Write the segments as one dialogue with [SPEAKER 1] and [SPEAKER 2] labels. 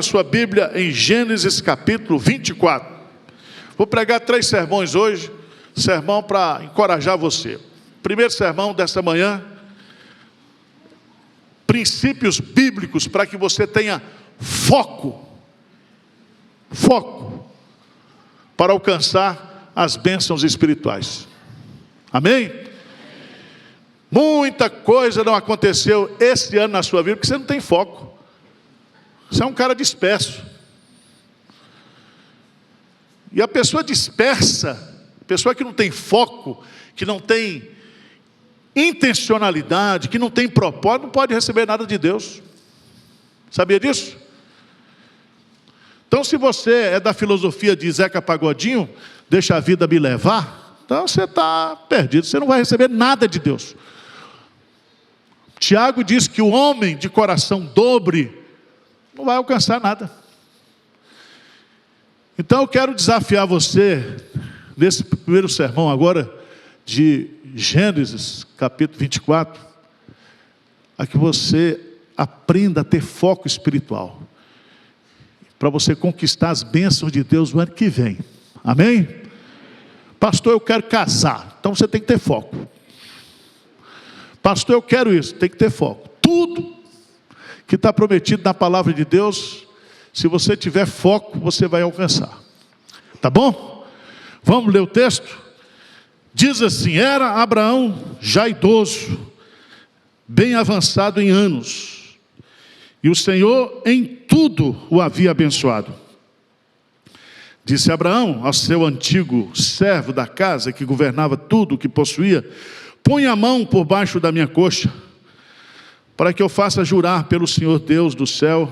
[SPEAKER 1] a sua Bíblia em Gênesis capítulo 24. Vou pregar 3 sermões hoje, sermão para encorajar você. Primeiro sermão desta manhã, princípios bíblicos para que você tenha foco para alcançar as bênçãos espirituais. Amém? Muita coisa não aconteceu esse ano na sua vida porque você não tem foco. Você é um cara disperso. E a pessoa dispersa, a pessoa que não tem foco, que não tem intencionalidade, que não tem propósito, não pode receber nada de Deus. Sabia disso? Então, se você é da filosofia de Zeca Pagodinho, deixa a vida me levar, então você está perdido, você não vai receber nada de Deus. Tiago diz que o homem de coração dobre não vai alcançar nada. Então eu quero desafiar você, nesse primeiro sermão agora, de Gênesis, capítulo 24, a que você aprenda a ter foco espiritual, para você conquistar as bênçãos de Deus no ano que vem. Amém? Pastor, eu quero casar, então você tem que ter foco. Pastor, eu quero isso, tem que ter foco. Tudo que está prometido na palavra de Deus, se você tiver foco, você vai alcançar. Tá bom? Vamos ler o texto? Diz assim: era Abraão já idoso, bem avançado em anos, e o Senhor em tudo o havia abençoado. Disse Abraão ao seu antigo servo da casa, que governava tudo o que possuía: põe a mão por baixo da minha coxa, para que eu faça jurar pelo Senhor Deus do céu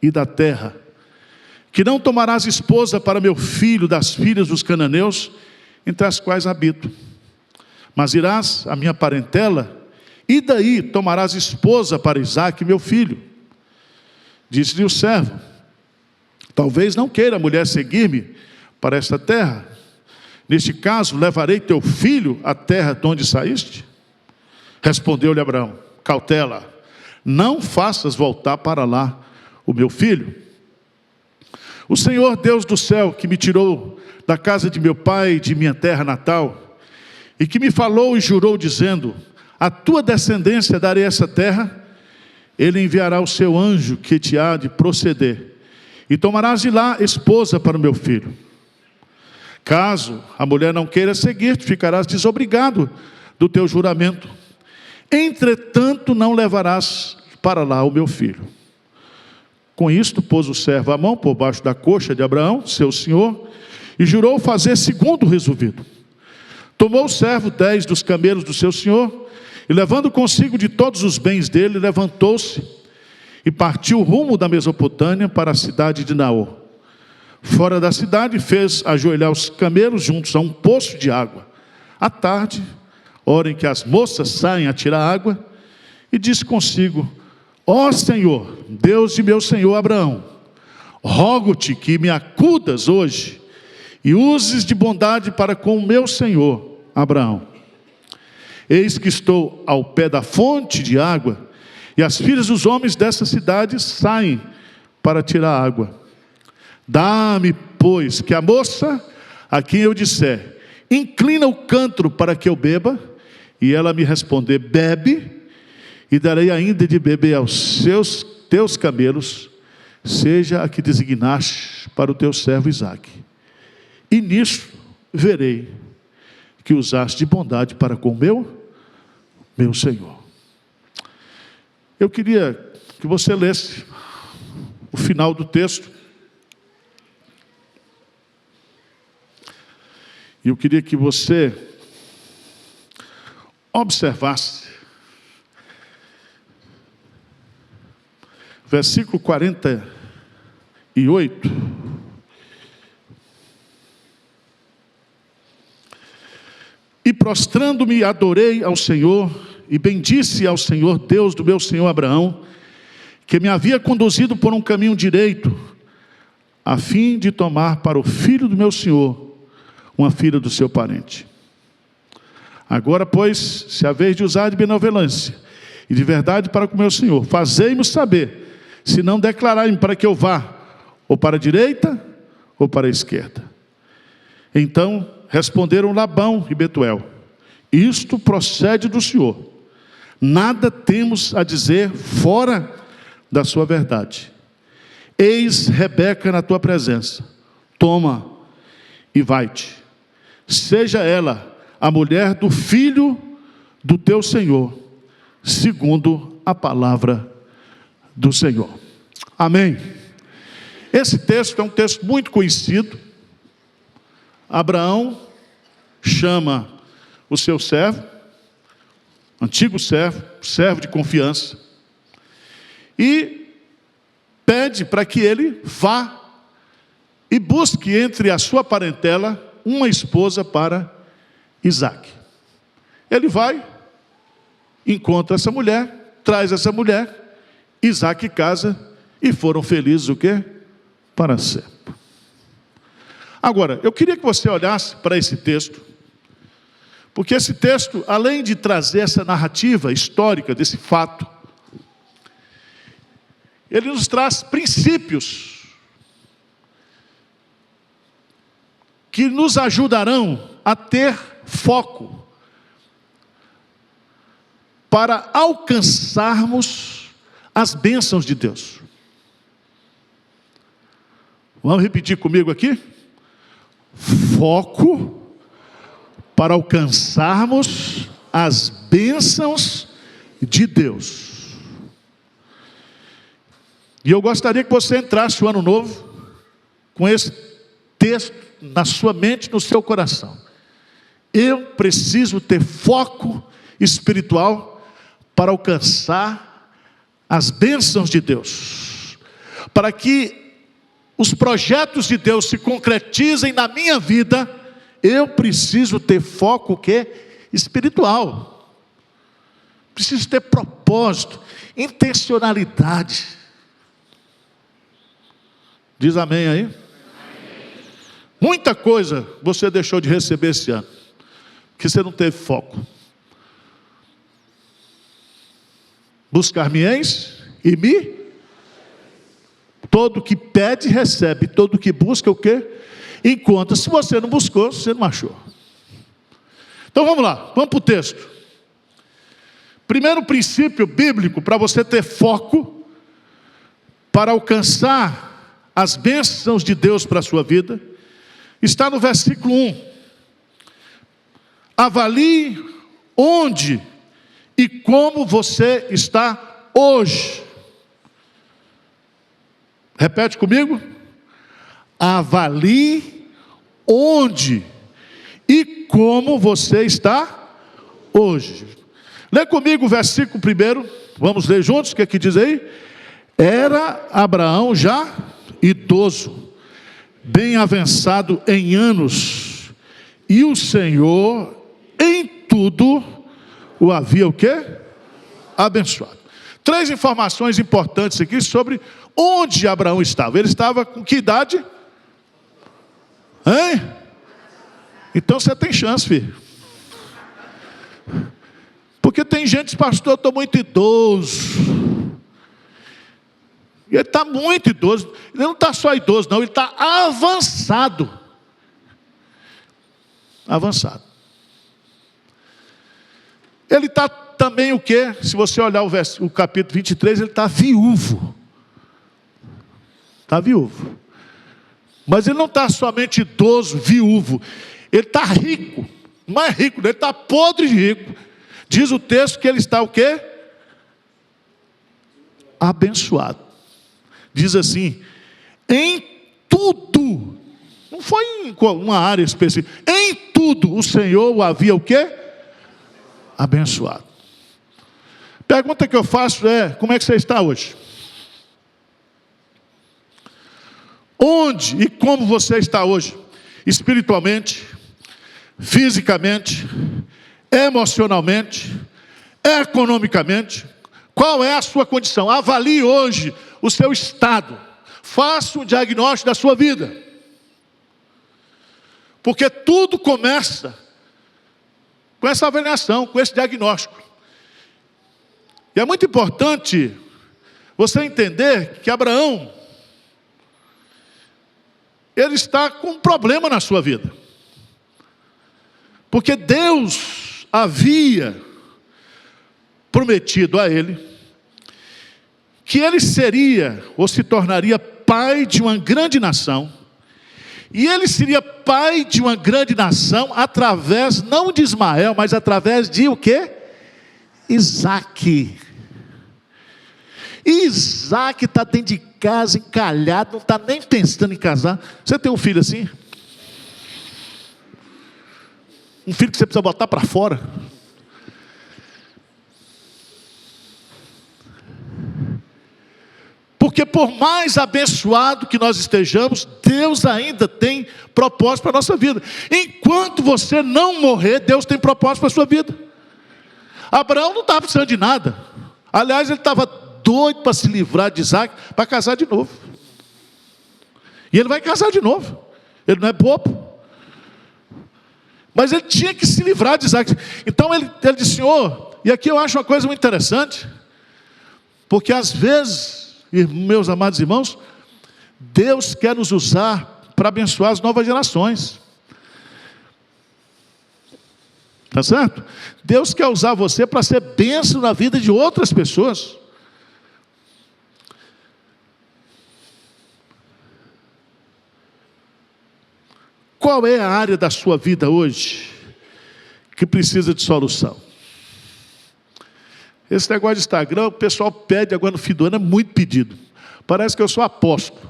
[SPEAKER 1] e da terra, que não tomarás esposa para meu filho das filhas dos cananeus, entre as quais habito, mas irás à minha parentela, e daí tomarás esposa para Isaque, meu filho. Disse-lhe o servo: talvez não queira a mulher seguir-me para esta terra. Neste caso, levarei teu filho à terra de onde saíste? Respondeu-lhe Abraão: cautela, não faças voltar para lá o meu filho. O Senhor Deus do céu, que me tirou da casa de meu pai e de minha terra natal, e que me falou e jurou dizendo: a tua descendência darei essa terra, ele enviará o seu anjo que te há de proceder, e tomarás de lá esposa para o meu filho. Caso a mulher não queira seguir-te, ficarás desobrigado do teu juramento. Entretanto, não levarás para lá o meu filho. Com isto, pôs o servo a mão por baixo da coxa de Abraão, seu senhor, e jurou fazer segundo o resolvido. Tomou o servo 10 dos camelos do seu senhor, e levando consigo de todos os bens dele, levantou-se e partiu rumo da Mesopotâmia para a cidade de Naor. Fora da cidade, fez ajoelhar os camelos juntos a um poço de água. À tarde, hora em que as moças saem a tirar água, e disse consigo: ó Senhor, Deus de meu senhor Abraão, rogo-te que me acudas hoje, e uses de bondade para com o meu senhor Abraão. Eis que estou ao pé da fonte de água, e as filhas dos homens dessa cidade saem para tirar água. Dá-me, pois, que a moça a quem eu disser: inclina o cântaro para que eu beba, e ela me responder: bebe, e darei ainda de beber aos teus camelos, seja a que designaste para o teu servo Isaque. E nisso verei que usaste de bondade para com meu Senhor. Eu queria que você lesse o final do texto. E eu queria que você observasse versículo 48. E prostrando-me, adorei ao Senhor, e bendisse ao Senhor, Deus do meu senhor Abraão, que me havia conduzido por um caminho direito, a fim de tomar para o filho do meu senhor uma filha do seu parente. Agora, pois, se haveis de usar de benevolência e de verdade para com o meu senhor, fazei-me saber, se não declararem para que eu vá, ou para a direita, ou para a esquerda. Então responderam Labão e Betuel: isto procede do Senhor. Nada temos a dizer fora da sua verdade. Eis Rebeca na tua presença. Toma e vai-te. Seja ela a mulher do filho do teu Senhor, segundo a palavra do Senhor. Amém. Esse texto é um texto muito conhecido. Abraão chama o seu servo, antigo servo, servo de confiança, e pede para que ele vá e busque entre a sua parentela uma esposa para Isaque. Ele vai, encontra essa mulher, traz essa mulher, Isaque casa, e foram felizes o quê? Para sempre. Agora, eu queria que você olhasse para esse texto, porque esse texto, além de trazer essa narrativa histórica desse fato, ele nos traz princípios que nos ajudarão a ter foco para alcançarmos as bênçãos de Deus. Vamos repetir comigo aqui? Foco para alcançarmos as bênçãos de Deus. E eu gostaria que você entrasse o ano novo com esse texto na sua mente, no seu coração. Eu preciso ter foco espiritual para alcançar as bênçãos de Deus, para que os projetos de Deus se concretizem na minha vida. Eu preciso ter foco o quê? Espiritual. Preciso ter propósito, intencionalidade. Diz amém aí? Amém. Muita coisa você deixou de receber esse ano, porque você não teve foco. Buscar-me-eis e me... Todo que pede, recebe. Todo que busca, o quê? Encontra. Se você não buscou, você não achou. Então vamos lá, vamos para o texto. Primeiro princípio bíblico para você ter foco, para alcançar as bênçãos de Deus para a sua vida, está no versículo 1. Avalie onde e como você está hoje. Repete comigo. Avalie onde e como você está hoje. Lê comigo o versículo primeiro. Vamos ler juntos, o que é que diz aí? Era Abraão já idoso, bem avançado em anos, e o Senhor em tudo o havia o quê? Abençoado. Três informações importantes aqui sobre onde Abraão estava. Ele estava com que idade? Hein? Então você tem chance, filho. Porque tem gente, pastor, eu estou muito idoso. E ele está muito idoso. Ele não está só idoso, não. Ele está avançado. Avançado. Ele está também o quê? Se você olhar o capítulo 23, ele está viúvo. Está viúvo. Mas ele não está somente idoso, viúvo. Ele está rico. Não é rico, ele está podre de rico. Diz o texto que ele está o quê? Abençoado. Diz assim, em tudo. Não foi em uma área específica. Em tudo o Senhor o havia o quê? Abençoado. Pergunta que eu faço é, como é que você está hoje? Onde e como você está hoje? Espiritualmente, fisicamente, emocionalmente, economicamente. Qual é a sua condição? Avalie hoje o seu estado. Faça um diagnóstico da sua vida. Porque tudo começa com essa avaliação, com esse diagnóstico. E é muito importante você entender que Abraão, ele está com um problema na sua vida. Porque Deus havia prometido a ele que ele seria ou se tornaria pai de uma grande nação. E ele seria pai de uma grande nação através, não de Ismael, mas através de o quê? Isaque. E Isaque está dentro de casa, encalhado, não está nem pensando em casar. Você tem um filho assim? Um filho que você precisa botar para fora? Porque por mais abençoado que nós estejamos, Deus ainda tem propósito para a nossa vida. Enquanto você não morrer, Deus tem propósito para a sua vida. Abraão não estava precisando de nada. Aliás, ele estava doido para se livrar de Isaque, para casar de novo. E ele vai casar de novo. Ele não é bobo. Mas ele tinha que se livrar de Isaque. Então ele disse: Senhor, e aqui eu acho uma coisa muito interessante, porque às vezes, meus amados irmãos, Deus quer nos usar para abençoar as novas gerações. Está certo? Deus quer usar você para ser bênção na vida de outras pessoas. Qual é a área da sua vida hoje que precisa de solução? Esse negócio de Instagram, o pessoal pede agora no fim do ano, é muito pedido. Parece que eu sou apóstolo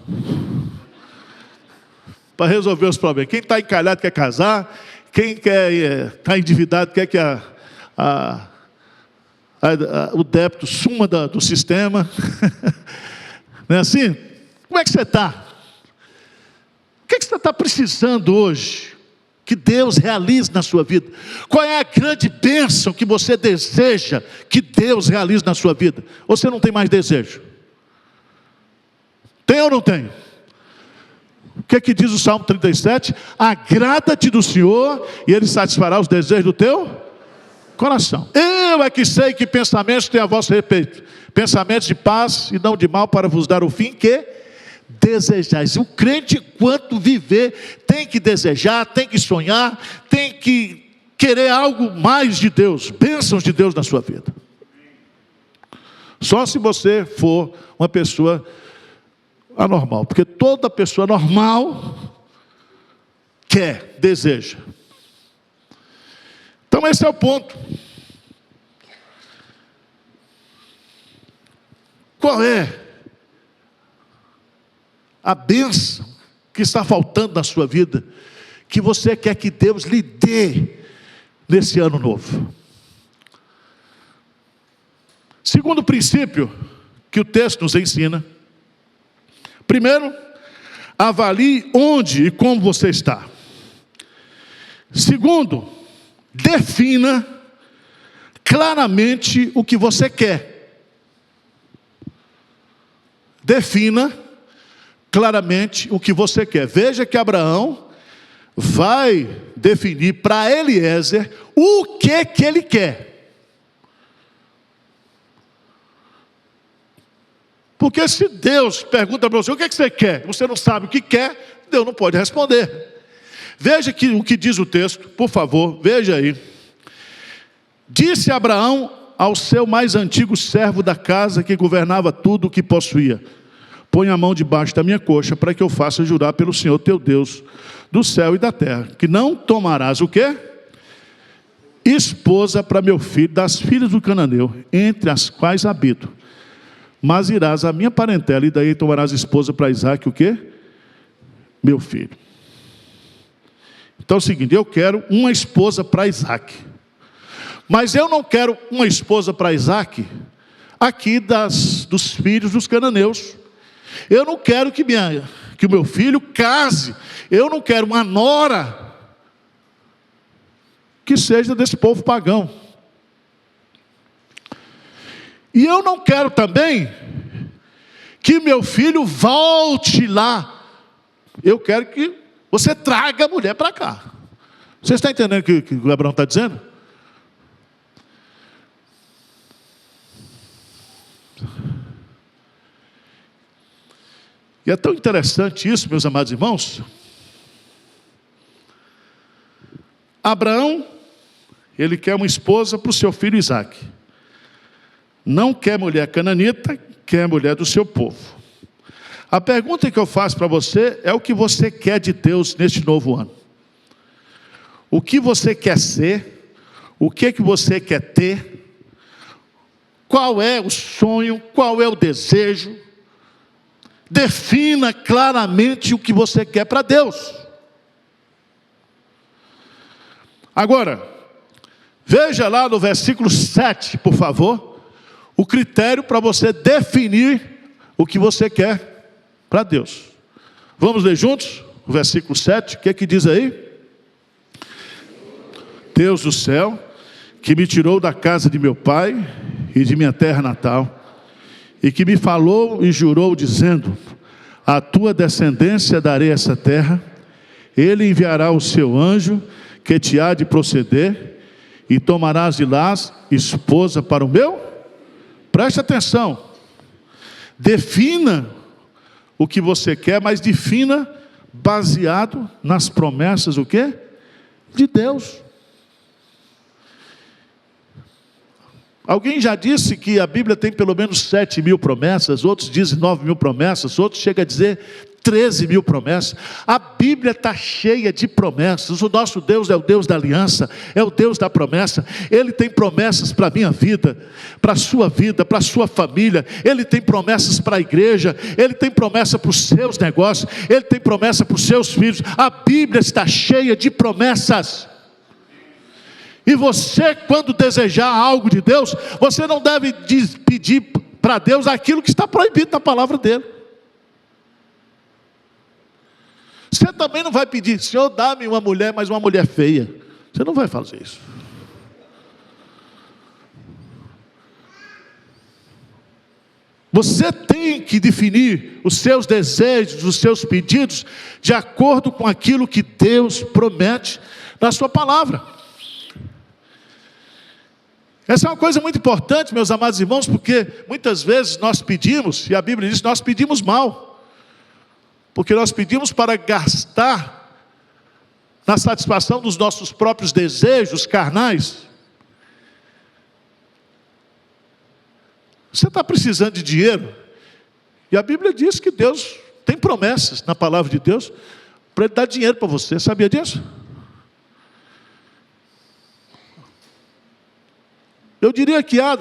[SPEAKER 1] para resolver os problemas. Quem está encalhado quer casar, quem está endividado quer que o débito suma do sistema. Não é assim? Como é que você está? O que você está precisando hoje que Deus realize na sua vida? Qual é a grande bênção que você deseja que Deus realize na sua vida? Ou você não tem mais desejo? Tem ou não tem? O que é que diz o Salmo 37? Agrada-te do Senhor e Ele satisfará os desejos do teu coração. Eu é que sei que pensamentos têm a vosso respeito, pensamentos de paz e não de mal, para vos dar o fim que desejais. O crente, enquanto viver, tem que desejar, tem que sonhar, tem que querer algo mais de Deus, bênçãos de Deus na sua vida. Só se você for uma pessoa anormal, porque toda pessoa normal quer, deseja. Então esse é o ponto. Qual é a bênção que está faltando na sua vida, que você quer que Deus lhe dê nesse ano novo? Segundo princípio que o texto nos ensina: primeiro, avalie onde e como você está. Segundo, defina claramente o que você quer. Defina claramente o que você quer. Veja que Abraão vai definir para Eliezer o que ele quer. Porque se Deus pergunta para você: o que você quer? Você não sabe o que quer, Deus não pode responder. Veja o que diz o texto, por favor, veja aí. Disse Abraão ao seu mais antigo servo da casa, que governava tudo o que possuía: põe a mão debaixo da minha coxa, para que eu faça jurar pelo Senhor teu Deus, do céu e da terra, que não tomarás o quê? Esposa para meu filho, das filhas do cananeu, entre as quais habito. Mas irás à minha parentela, e daí tomarás esposa para Isaque, o quê? Meu filho. Então é o seguinte: eu quero uma esposa para Isaque. Mas eu não quero uma esposa para Isaque aqui dos filhos dos cananeus. Eu não quero que o meu filho case. Eu não quero uma nora que seja desse povo pagão. E eu não quero também que meu filho volte lá. Eu quero que você traga a mulher para cá. Você está entendendo o que o Abraão está dizendo? E é tão interessante isso, meus amados irmãos, Abraão, ele quer uma esposa para o seu filho Isaque. Não quer mulher cananita, quer mulher do seu povo. A pergunta que eu faço para você é o que você quer de Deus neste novo ano. O que você quer ser? O que você quer ter? Qual é o sonho? Qual é o desejo? Defina claramente o que você quer para Deus. Agora, veja lá no versículo 7, por favor, o critério para você definir o que você quer para Deus. Vamos ler juntos o versículo 7, o que é que diz aí? Deus do céu, que me tirou da casa de meu pai e de minha terra natal, e que me falou e jurou dizendo: a tua descendência darei essa terra, ele enviará o seu anjo, que te há de proceder, e tomarás de lá esposa para o meu. Preste atenção, defina o que você quer, mas defina baseado nas promessas, o quê? De Deus. Alguém já disse que a Bíblia tem pelo menos 7.000 promessas, outros dizem 9.000 promessas, outros chegam a dizer 13.000 promessas. A Bíblia está cheia de promessas. O nosso Deus é o Deus da aliança, é o Deus da promessa. Ele tem promessas para a minha vida, para a sua vida, para a sua família. Ele tem promessas para a igreja, Ele tem promessa para os seus negócios, Ele tem promessa para os seus filhos. A Bíblia está cheia de promessas. E você, quando desejar algo de Deus, você não deve pedir para Deus aquilo que está proibido na palavra dele. Você também não vai pedir: Senhor, dá-me uma mulher, mas uma mulher feia. Você não vai fazer isso. Você tem que definir os seus desejos, os seus pedidos, de acordo com aquilo que Deus promete na sua palavra. Essa é uma coisa muito importante, meus amados irmãos, porque muitas vezes nós pedimos, e a Bíblia diz que nós pedimos mal, porque nós pedimos para gastar na satisfação dos nossos próprios desejos carnais. Você está precisando de dinheiro, e a Bíblia diz que Deus tem promessas na palavra de Deus para Ele dar dinheiro para você. Sabia disso? Eu diria que há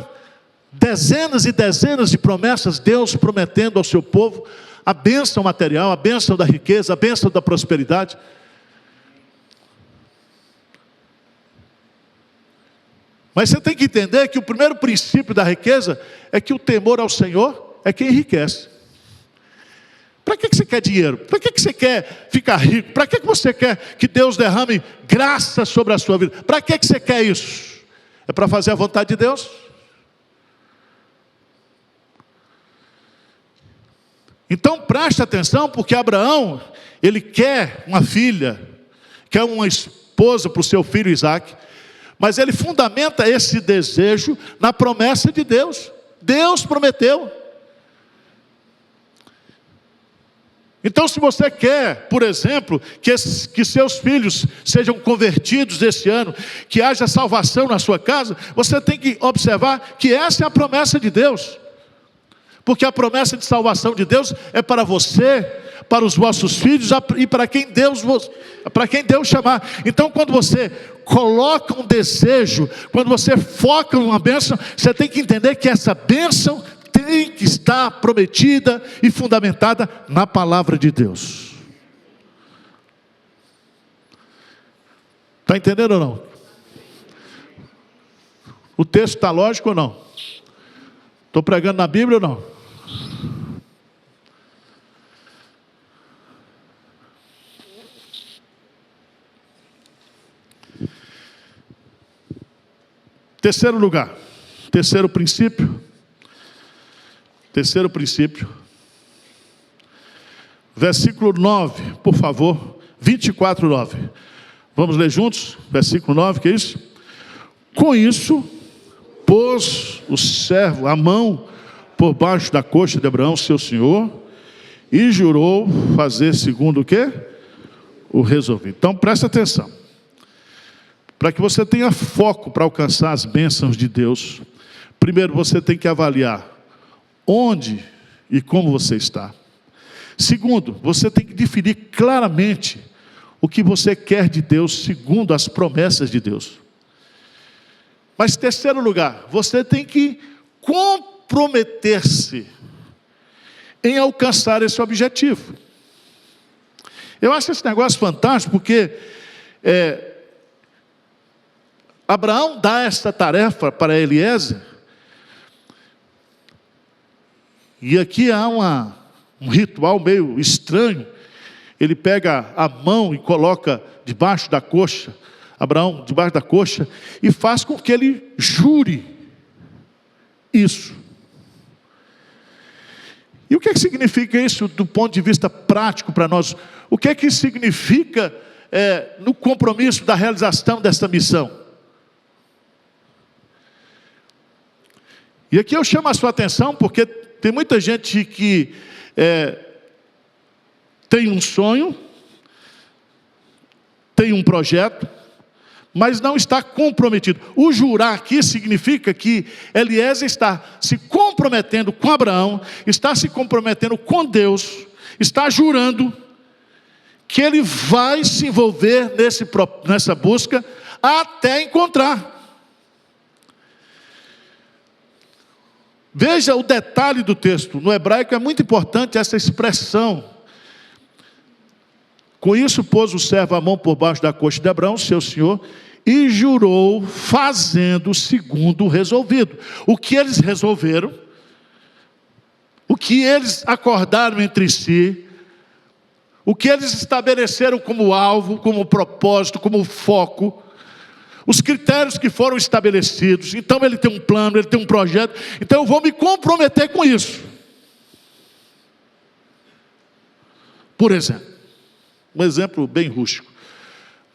[SPEAKER 1] dezenas e dezenas de promessas, Deus prometendo ao seu povo a bênção material, a bênção da riqueza, a bênção da prosperidade. Mas você tem que entender que o primeiro princípio da riqueza é que o temor ao Senhor é quem enriquece. Para que você quer dinheiro? Para que você quer ficar rico? Para que você quer que Deus derrame graça sobre a sua vida? Para que você quer isso? É para fazer a vontade de Deus? Então preste atenção, porque Abraão, ele quer uma filha, quer uma esposa para o seu filho Isaque, mas ele fundamenta esse desejo na promessa de Deus. Deus prometeu. Então, se você quer, por exemplo, que seus filhos sejam convertidos esse ano, que haja salvação na sua casa, você tem que observar que essa é a promessa de Deus. Porque a promessa de salvação de Deus é para você, para os vossos filhos e para quem Deus chamar. Então, quando você coloca um desejo, quando você foca numa bênção, você tem que entender que essa bênção tem que estar prometida e fundamentada na palavra de Deus. Está entendendo ou não? O texto está lógico ou não? Estou pregando na Bíblia ou não? Terceiro lugar, terceiro princípio, versículo 9, por favor, 24:9. Vamos ler juntos? Versículo 9, que é isso? Com isso, pôs o servo a mão por baixo da coxa de Abraão, seu senhor, e jurou fazer segundo o quê? O resolvido. Então presta atenção. Para que você tenha foco para alcançar as bênçãos de Deus, primeiro você tem que avaliar onde e como você está. Segundo, você tem que definir claramente o que você quer de Deus, segundo as promessas de Deus. Mas terceiro lugar, você tem que comprometer-se em alcançar esse objetivo. Eu acho esse negócio fantástico, porque Abraão dá essa tarefa para Eliezer, e aqui há um ritual meio estranho. Ele pega a mão e coloca debaixo da coxa, Abraão debaixo da coxa, e faz com que ele jure isso. E o que significa isso do ponto de vista prático para nós? O que significa no compromisso da realização dessa missão? E aqui eu chamo a sua atenção, porque tem muita gente que tem um sonho, tem um projeto, mas não está comprometido. O jurar aqui significa que Eliezer está se comprometendo com Abraão, está se comprometendo com Deus, está jurando que ele vai se envolver nessa busca até encontrar. Veja o detalhe do texto. No hebraico é muito importante essa expressão. Com isso pôs o servo a mão por baixo da coxa de Abraão, seu senhor, e jurou, fazendo segundo o resolvido. O que eles resolveram, o que eles acordaram entre si, o que eles estabeleceram como alvo, como propósito, como foco, os critérios que foram estabelecidos. Então ele tem um plano, ele tem um projeto, então eu vou me comprometer com isso. Por exemplo, um exemplo bem rústico.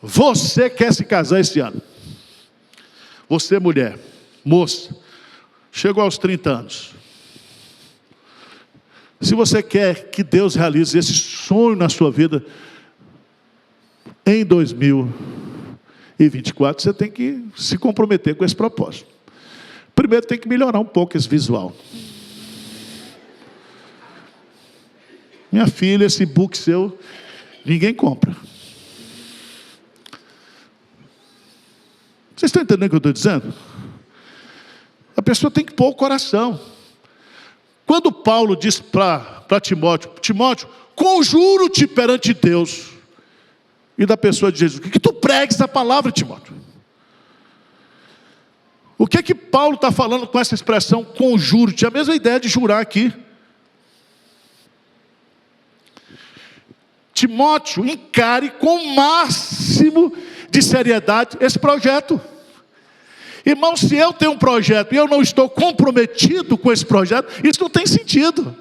[SPEAKER 1] Você quer se casar esse ano. Você, mulher, moça, chegou aos 30 anos. Se você quer que Deus realize esse sonho na sua vida, em 2024, você tem que se comprometer com esse propósito. Primeiro tem que melhorar um pouco esse visual. Minha filha, esse book seu, ninguém compra. Vocês estão entendendo o que eu estou dizendo? A pessoa tem que pôr o coração. Quando Paulo diz para Timóteo, Timóteo, conjuro-te perante Deus e da pessoa de Jesus, que tu pregues a palavra, Timóteo. O que Paulo está falando com essa expressão, conjuro-te? A mesma ideia de jurar aqui. Timóteo, encare com o máximo de seriedade esse projeto. Irmão, se eu tenho um projeto e eu não estou comprometido com esse projeto, isso não tem sentido.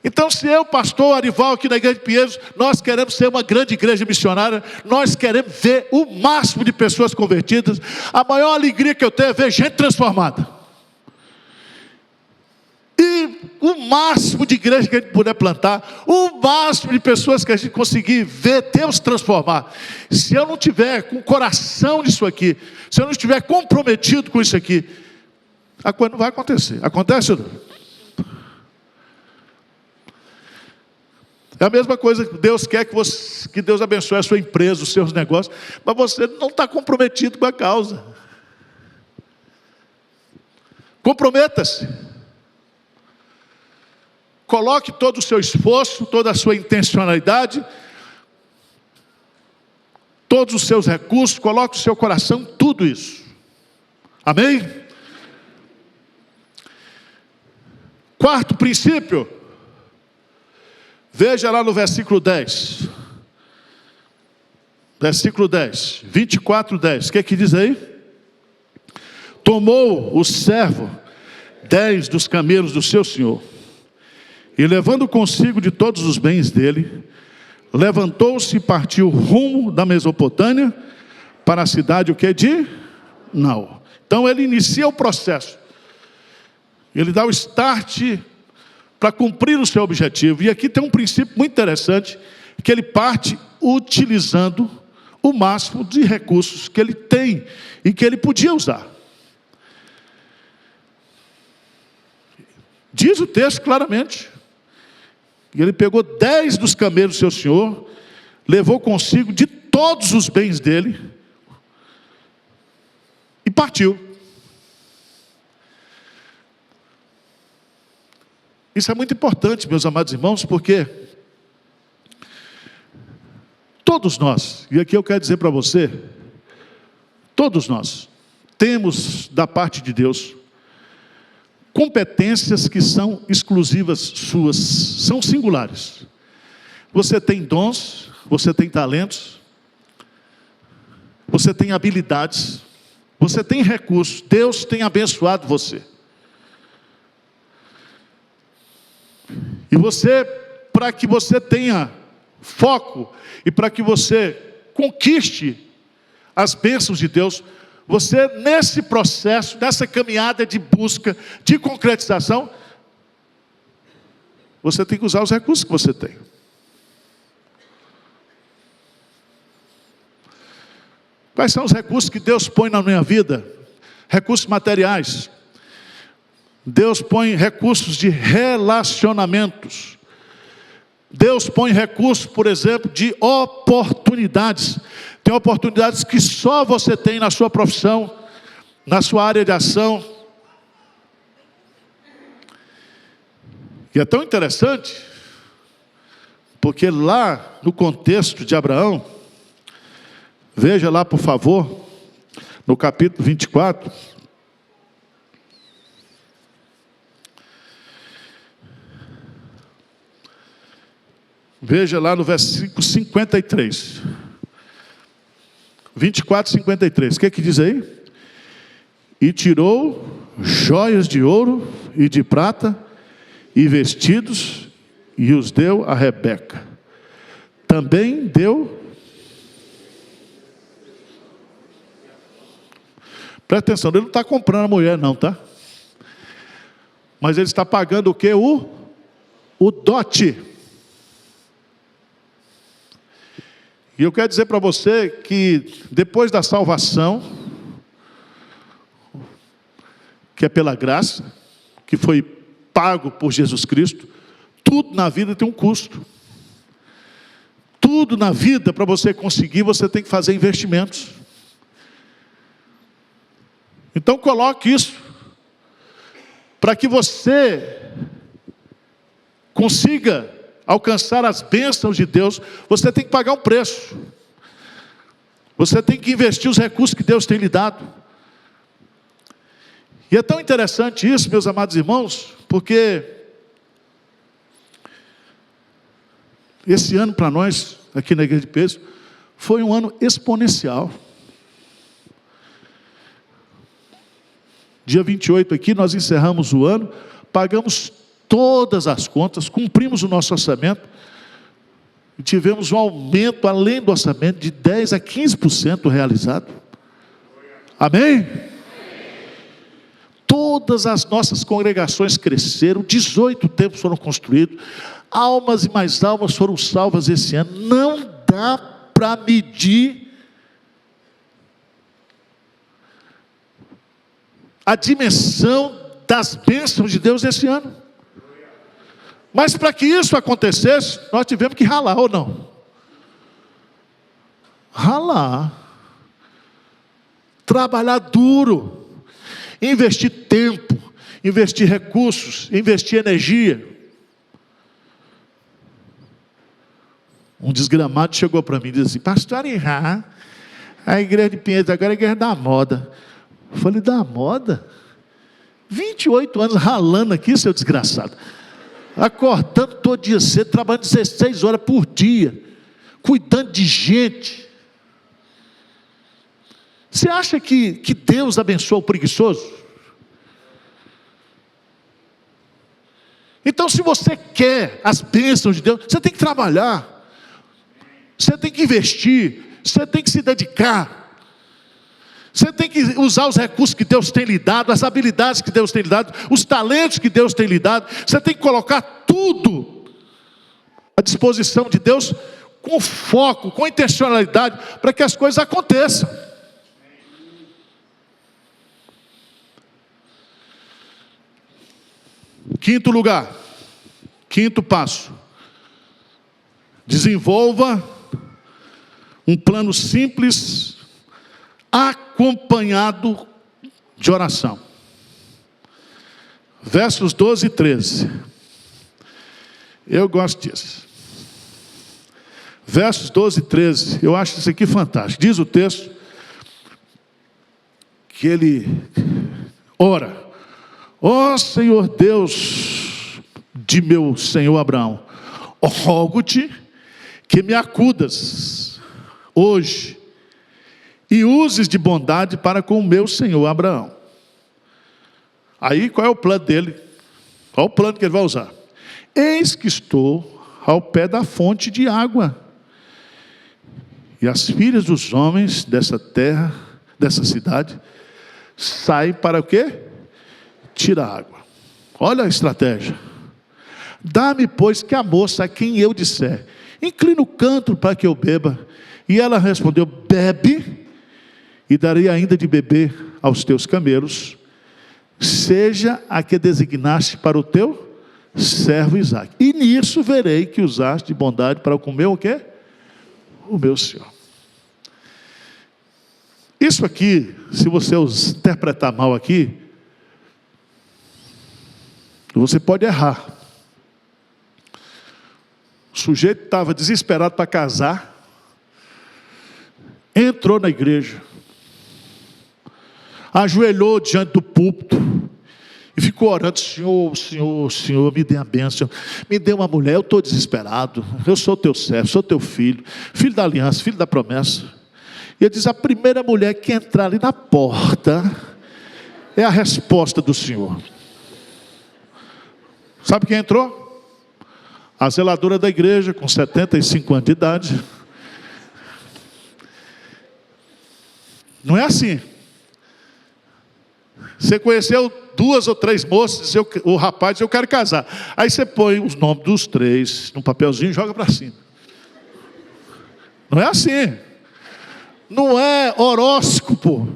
[SPEAKER 1] Então, se eu, pastor Arival, aqui na igreja de Pinheiros, nós queremos ser uma grande igreja missionária, nós queremos ver o máximo de pessoas convertidas, a maior alegria que eu tenho é ver gente transformada. E o máximo de igreja que a gente puder plantar, o máximo de pessoas que a gente conseguir ver Deus transformar. Se eu não tiver com o coração nisso aqui, se eu não estiver comprometido com isso aqui, a coisa não vai acontecer. Acontece ou não? É a mesma coisa que Deus quer que Deus abençoe a sua empresa, os seus negócios, mas você não está comprometido com a causa. Comprometa-se. Coloque todo o seu esforço, toda a sua intencionalidade, todos os seus recursos, coloque o seu coração, tudo isso. Amém? Quarto princípio, veja lá no versículo 10. Versículo 10, 24:10. O que é que diz aí? Tomou o servo 10 dos camelos do seu senhor, e levando consigo de todos os bens dele, levantou-se e partiu rumo da Mesopotâmia para a cidade, o que de Naor. Então ele inicia o processo. Ele dá o start para cumprir o seu objetivo. E aqui tem um princípio muito interessante, que ele parte utilizando o máximo de recursos que ele tem e que ele podia usar. Diz o texto claramente. E ele pegou 10 dos camelos do seu senhor, levou consigo de todos os bens dele e partiu. Isso é muito importante, meus amados irmãos, porque todos nós, e aqui eu quero dizer para você, todos nós temos da parte de Deus competências que são exclusivas suas, são singulares. Você tem dons, você tem talentos, você tem habilidades, você tem recursos. Deus tem abençoado você. E você, para que você tenha foco e para que você conquiste as bênçãos de Deus, você, nesse processo, nessa caminhada de busca, de concretização, você tem que usar os recursos que você tem. Quais são os recursos que Deus põe na minha vida? Recursos materiais. Deus põe recursos de relacionamentos. Deus põe recursos, por exemplo, de oportunidades. Tem oportunidades que só você tem na sua profissão, na sua área de ação. E é tão interessante, porque lá no contexto de Abraão, veja lá por favor, no capítulo 24, veja lá no versículo 53. 24, 53. O que é que diz aí? E tirou joias de ouro e de prata e vestidos e os deu a Rebeca. Também deu. Presta atenção, ele não está comprando a mulher não, tá? Mas ele está pagando o quê? O dote. E eu quero dizer para você que depois da salvação, que é pela graça, que foi pago por Jesus Cristo, tudo na vida tem um custo. Tudo na vida, para você conseguir, você tem que fazer investimentos. Então coloque isso, para que você consiga alcançar as bênçãos de Deus, você tem que pagar um preço. Você tem que investir os recursos que Deus tem lhe dado. E é tão interessante isso, meus amados irmãos, porque esse ano para nós, aqui na Igreja de Peso, foi um ano exponencial. Dia 28 aqui, nós encerramos o ano, pagamos todas as contas, cumprimos o nosso orçamento, e tivemos um aumento, além do orçamento, de 10% a 15% realizado. Amém? Todas as nossas congregações cresceram, 18 templos foram construídos, almas e mais almas foram salvas esse ano. Não dá para medir a dimensão das bênçãos de Deus esse ano. Mas para que isso acontecesse, nós tivemos que ralar, ou não? Ralar. Trabalhar duro. Investir tempo. Investir recursos. Investir energia. Um desgramado chegou para mim e disse assim: pastor Irá, a igreja de Pinheiros agora é a igreja da moda. Eu falei: da moda? 28 anos ralando aqui, seu desgraçado. Acordando todo dia cedo, trabalhando 16 horas por dia, cuidando de gente. Você acha que Deus abençoa o preguiçoso? Então, se você quer as bênçãos de Deus, você tem que trabalhar, você tem que investir, você tem que se dedicar. Você tem que usar os recursos que Deus tem lhe dado, as habilidades que Deus tem lhe dado, os talentos que Deus tem lhe dado. Você tem que colocar tudo à disposição de Deus com foco, com intencionalidade, para que as coisas aconteçam. Quinto lugar, quinto passo: desenvolva um plano simples, acompanhado de oração. Versos 12 e 13. Eu gosto disso. Versos 12 e 13. Eu acho isso aqui fantástico. Diz o texto que ele ora: ó Senhor Deus de meu senhor Abraão, rogo-te que me acudas hoje e uses de bondade para com o meu senhor Abraão. Aí qual é o plano dele? Qual é o plano que ele vai usar? Eis que estou ao pé da fonte de água, e as filhas dos homens dessa terra, dessa cidade, saem para o quê? Tirar água. Olha a estratégia. Dá-me, pois, que a moça a quem eu disser, inclina o cântaro para que eu beba. E ela respondeu: bebe, e darei ainda de beber aos teus camelos, seja a que designaste para o teu servo Isaque. E nisso verei que usaste de bondade para comer o quê? O meu Senhor. Isso aqui, se você interpretar mal aqui, você pode errar. O sujeito estava desesperado para casar, entrou na igreja, ajoelhou diante do púlpito e ficou orando: Senhor, Senhor, Senhor, me dê a bênção, me dê uma mulher, eu estou desesperado, eu sou teu servo, sou teu filho, filho da aliança, filho da promessa. E ele diz: a primeira mulher que entrar ali na porta é a resposta do Senhor. Sabe quem entrou? A zeladora da igreja, com 75 anos de idade. Não é assim. Você conheceu 2 ou 3 moças, o rapaz diz: eu quero casar. Aí você põe os nomes dos 3 num papelzinho e joga para cima. Não é assim. Não é horóscopo.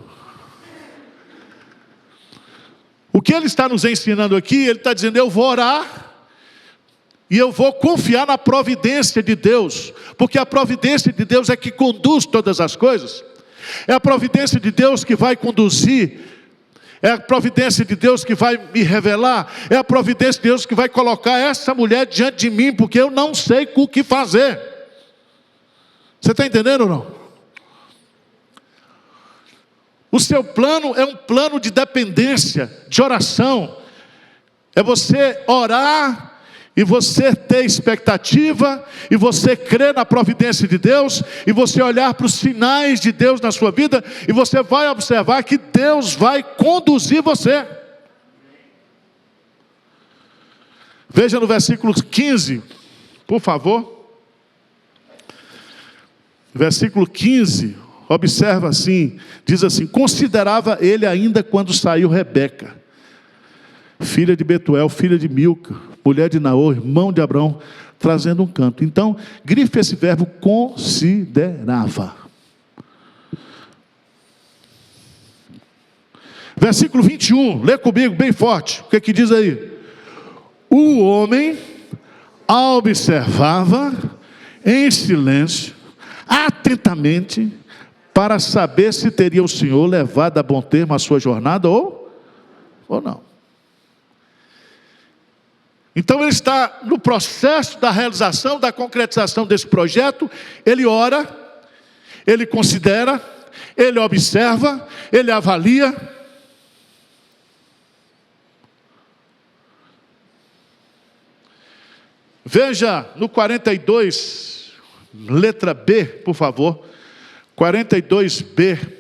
[SPEAKER 1] O que ele está nos ensinando aqui, ele está dizendo: eu vou orar e eu vou confiar na providência de Deus, porque a providência de Deus é que conduz todas as coisas. É a providência de Deus que vai conduzir, é a providência de Deus que vai me revelar, é a providência de Deus que vai colocar essa mulher diante de mim, porque eu não sei o que fazer. Você está entendendo ou não? O seu plano é um plano de dependência, de oração. É você orar e você ter expectativa, e você crer na providência de Deus, e você olhar para os sinais de Deus na sua vida, e você vai observar que Deus vai conduzir você. Veja no versículo 15, por favor. Versículo 15, observa assim, diz assim: considerava ele ainda quando saiu Rebeca, filha de Betuel, filha de Milca, mulher de Naor, irmão de Abraão, trazendo um canto. Então, grife esse verbo: considerava. Versículo 21, lê comigo bem forte. O que é que diz aí? O homem observava em silêncio, atentamente, para saber se teria o Senhor levado a bom termo a sua jornada ou não. Então ele está no processo da realização, da concretização desse projeto. Ele ora, ele considera, ele observa, ele avalia. Veja no 42, letra B, por favor. 42b.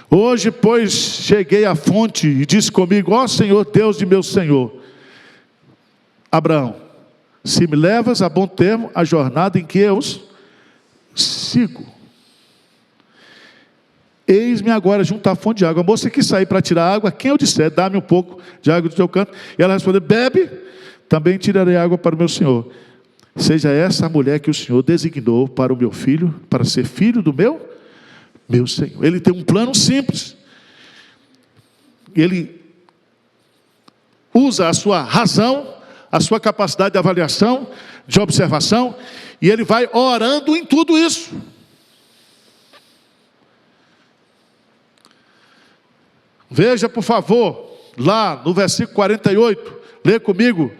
[SPEAKER 1] Hoje, pois, cheguei à fonte e disse comigo: ó Senhor Deus de meu Senhor Abraão, se me levas a bom termo a jornada em que eu sigo, eis-me agora junto à fonte de água. A moça que sair para tirar água, quem eu disser: dá-me um pouco de água do teu canto, e ela respondeu: bebe, também tirarei água para o meu Senhor. seja essa a mulher que o Senhor designou para o meu filho, para ser filho do meu Senhor. Ele tem um plano simples. Ele usa a sua razão, a sua capacidade de avaliação, de observação, e ele vai orando em tudo isso. Veja, por favor, lá no versículo 48, lê comigo,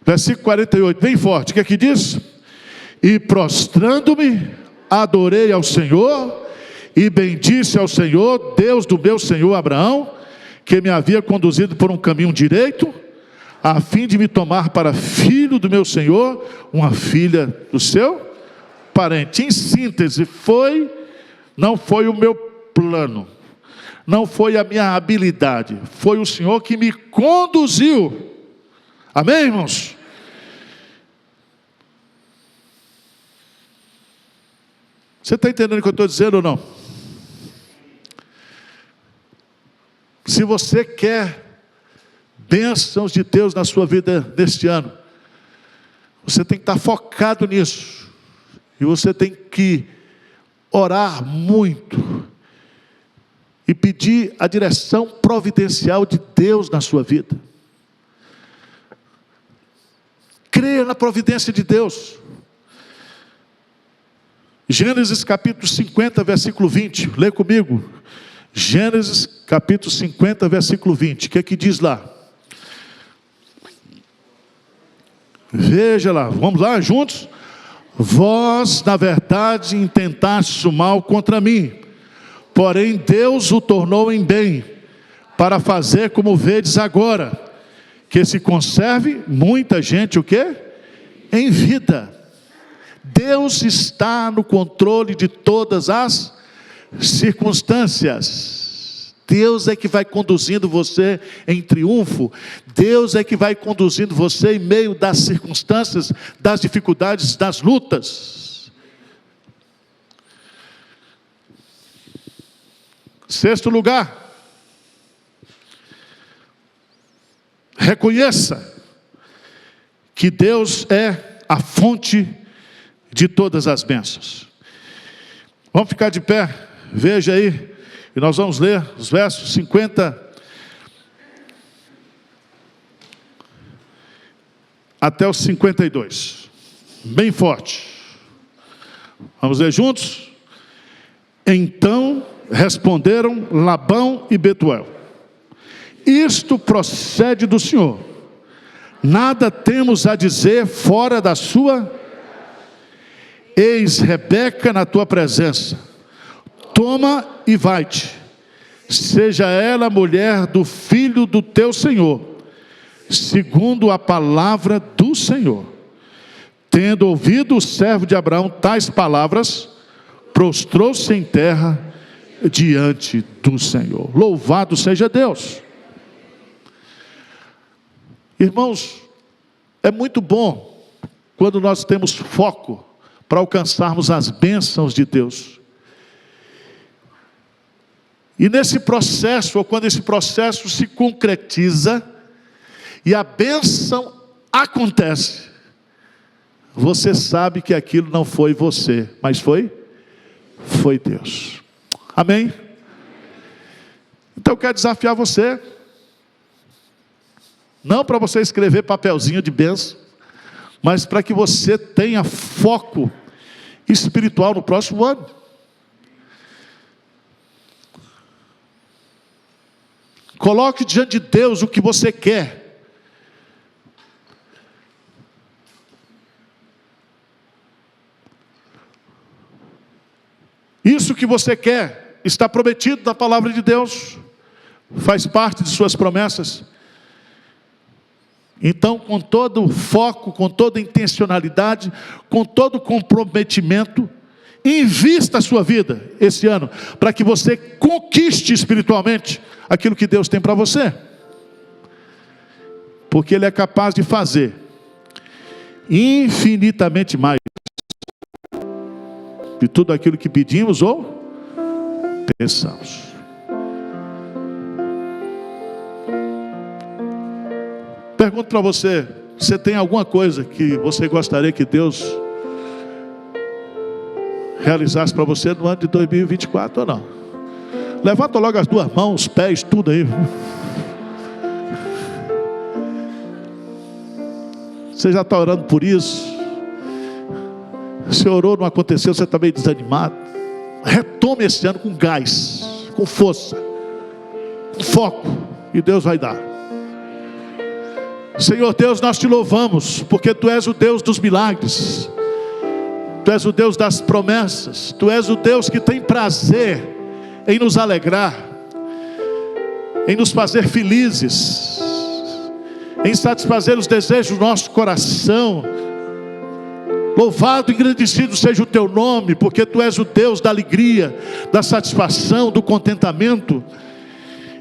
[SPEAKER 1] versículo 48, bem forte, o que é que diz? E prostrando-me, adorei ao Senhor, e bendisse ao Senhor, Deus do meu Senhor Abraão, que me havia conduzido por um caminho direito, a fim de me tomar para filho do meu Senhor, uma filha do seu parente. Em síntese, não foi o meu plano, não foi a minha habilidade, foi o Senhor que me conduziu. Amém, irmãos? Você está entendendo o que eu estou dizendo ou não? Se você quer bênçãos de Deus na sua vida neste ano, você tem que estar focado nisso, e você tem que orar muito, e pedir a direção providencial de Deus na sua vida. Creia na providência de Deus. Gênesis capítulo 50, versículo 20, lê comigo. Gênesis capítulo 50, versículo 20, o que é que diz lá? Veja lá, vamos lá juntos? Vós, na verdade, intentastes o mal contra mim, porém Deus o tornou em bem, para fazer como vedes agora, que se conserve muita gente, o quê? Em vida. Deus está no controle de todas as circunstâncias. Deus é que vai conduzindo você em triunfo. Deus é que vai conduzindo você em meio das circunstâncias, das dificuldades, das lutas. Sexto lugar, reconheça que Deus é a fonte de todas as bênçãos. Vamos ficar de pé, veja aí, e nós vamos ler os versos 50 até os 52, bem forte. Vamos ler juntos? Então responderam Labão e Betuel: isto procede do Senhor, nada temos a dizer fora da sua. Eis Rebeca na tua presença, toma e vai-te, seja ela mulher do filho do teu Senhor, segundo a palavra do Senhor. Tendo ouvido o servo de Abraão tais palavras, prostrou-se em terra diante do Senhor. Louvado seja Deus. Irmãos, é muito bom quando nós temos foco para alcançarmos as bênçãos de Deus. E nesse processo, ou quando esse processo se concretiza, e a bênção acontece, você sabe que aquilo não foi você, mas foi Deus. Amém? Então eu quero desafiar você, não para você escrever papelzinho de bênção, mas para que você tenha foco espiritual no próximo ano. Coloque diante de Deus o que você quer. Isso que você quer está prometido na palavra de Deus, faz parte de suas promessas. Então, com todo o foco, com toda a intencionalidade, com todo o comprometimento, invista a sua vida esse ano, para que você conquiste espiritualmente aquilo que Deus tem para você. Porque Ele é capaz de fazer infinitamente mais de tudo aquilo que pedimos ou pensamos. Pergunto para você, Você tem alguma coisa que você gostaria que Deus realizasse para você no ano de 2024 ou não? Levanta logo as duas mãos, os pés, tudo aí. Você já está orando por isso? Você orou, não aconteceu, você está meio desanimado. Retome esse ano com gás, com força, com foco, e Deus vai dar. Senhor Deus, nós te louvamos, porque Tu és o Deus dos milagres, Tu és o Deus das promessas, Tu és o Deus que tem prazer em nos alegrar, em nos fazer felizes, em satisfazer os desejos do nosso coração. Louvado e engrandecido seja o Teu nome, porque Tu és o Deus da alegria, da satisfação, do contentamento.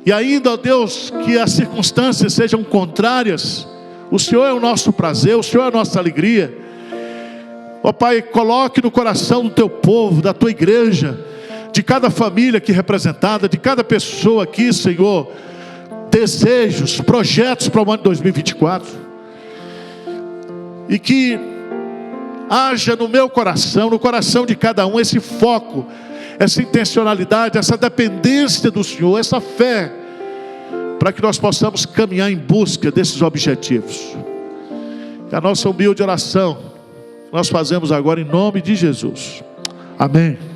[SPEAKER 1] E ainda, ó Deus, que as circunstâncias sejam contrárias, o Senhor é o nosso prazer, o Senhor é a nossa alegria. Ó Pai, coloque no coração do Teu povo, da Tua igreja, de cada família aqui representada, de cada pessoa aqui, Senhor, desejos, projetos para o ano de 2024. E que haja no meu coração, no coração de cada um, esse foco, essa intencionalidade, essa dependência do Senhor, essa fé, para que nós possamos caminhar em busca desses objetivos. Que a nossa humilde oração nós fazemos agora em nome de Jesus. Amém.